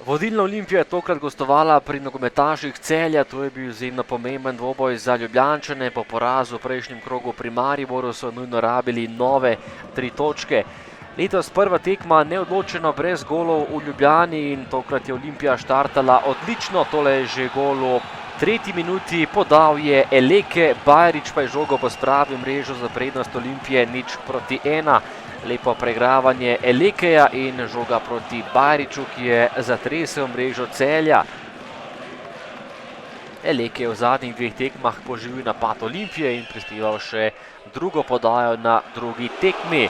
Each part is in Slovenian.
Vodilna Olimpija je tokrat gostovala pri nogometaših Celja, to je bil izjemno pomemben dvoboj za Ljubljančane. Po porazu v prejšnjem krogu pri Mariboru so nujno rabili nove 3 točke. Letos prva tekma neodločeno brez golov v Ljubljani in tokrat je Olimpija štartala odlično. Tole je že gol v 3. minuti, podal je Eleke, Bajrić pa je žogo pospravil v mrežo za prednost Olimpije 0:1. Lepo preigravanje Elekeja in žoga proti Bajriću, ki je zatresel mrežo Celja. Eleke je v zadnjih 2 tekmah poživil napad Olimpije in prispeval še drugo podajo na drugi tekmi.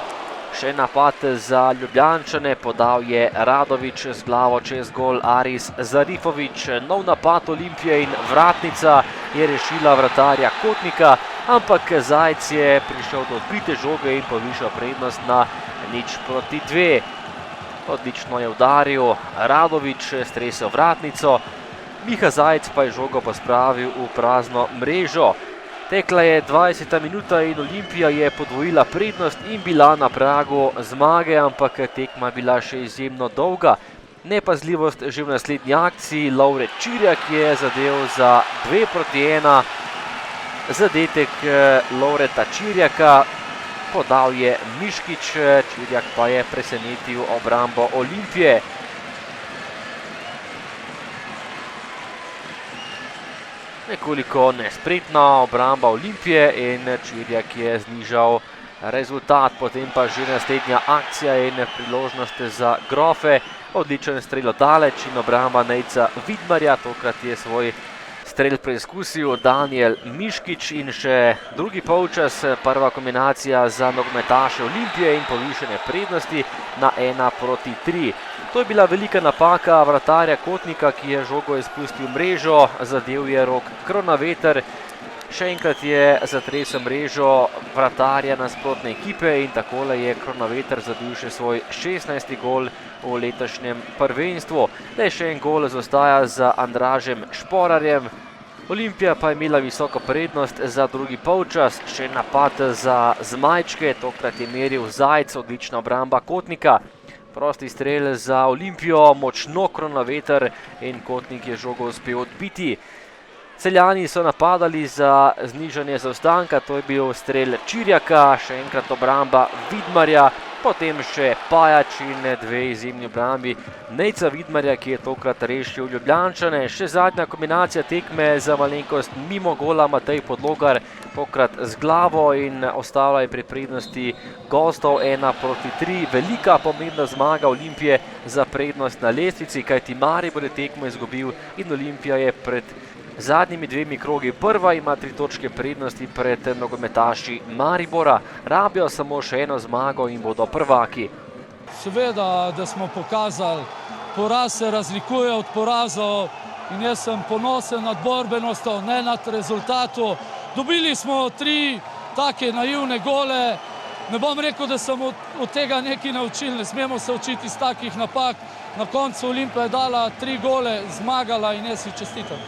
Še napad za Ljubljančane, podal je Radović z glavo čez gol Aris Zarifović. Nov napad Olimpije in vratnica je rešila vratarja Kotnika, ampak Zajc je prišel do odbite žoge in povišal prednost na 0:2. Odlično je udaril Radović, stresel vratnico, Miha Zajc pa je žogo pospravil v prazno mrežo. Tekla je 20. minuta in Olimpija je podvojila prednost in bila na pragu zmage, ampak tekma je bila še izjemno dolga. Nepazljivost že v naslednji akciji, Lovre Čirjak je zadel za 2:1. Zadetek Lovreta Čirjaka podal je Miškić, Čirjak pa je presenetil obrambo Olimpije. Nekoliko nespretna obramba Olimpije in Čirjak je znižal rezultat. Potem pa že naslednja akcija in priložnost za Grofe. Odličen strel daleč in obramba Nejca Vidmarja. Tokrat je svoj strel preizkusil Danijel Miškić in še drugi polčas, prva kombinacija za nogometaše Olimpije in povišene prednosti na 1:3. To je bila velika napaka vratarja Kotnika, ki je žogo izpustil mrežo, zadel je Rok Kronaveter. Še enkrat je zatresel mrežo vratarja nasprotne ekipe in takole je Kronaveter zabil še svoj 16. gol v letošnjem prvenstvu. Le še en gol zaostaja za Andražem Šporarjem. Olimpija pa je imela visoko prednost za drugi polčas, še napad za Zmajčke, tokrat je meril Zajc, odlična obramba Kotnika. Prosti strel za Olimpijo, močno Kronaveter in Kotnik je žogo uspel odbiti. Celjani so napadali za znižanje zaostanka, to je bil strel Čirjaka, še enkrat obramba Vidmarja, potem še Pajač in 2 izjemni obrambi Nejca Vidmarja, ki je tokrat rešil Ljubljančane. Še zadnja kombinacija tekme za malenkost mimo gola Matej Podlogar, tokrat z glavo in ostala je pri prednosti gostov 1:3. Velika pomembna zmaga Olimpije za prednost na lestvici, kajti Maribor je tekmo izgubil in Olimpija je pred zadnjimi 2 krogi prva, ima 3 točke prednosti pred nogometaši Maribora. Rabijo samo še eno zmago in bodo prvaki. Seveda, da smo pokazali, poraz se razlikuje od porazov in jaz sem ponosen nad borbenostjo, ne nad rezultatom. Dobili smo 3 take naivne gole. Ne bom rekel, da sem od tega nekaj naučil, ne smemo se učiti iz takih napak. Na koncu Olimpija je dala 3 gole, zmagala in jaz si čestitam.